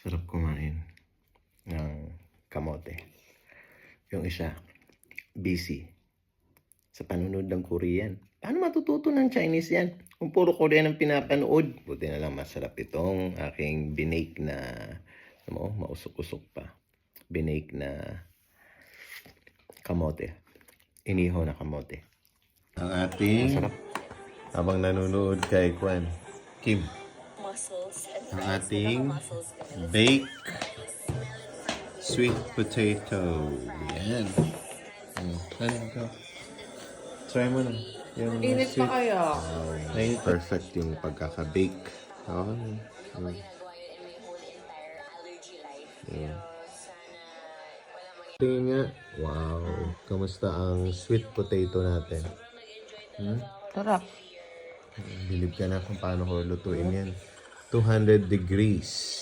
Sarap kumain ng kamote. Yung isa, busy sa panunod ng Korean. Paano matututo ng Chinese yan? Kung puro Korean ang pinapanood. Buti na lang masarap itong aking binake na, mausok-usok pa. Binake na kamote. Inihaw na kamote. Ang ating, masarap. Habang nanonood kay Kim. Ang ating baked sweet potato. Yan. Try mo na. Yung Init pa kaya? Ay, perfect yung pagkaka-bake. Tingin nga. Wow. Kamusta ang sweet potato natin? Sarap. Bilib ka na kung paano ko lutuin yan. 200 degrees.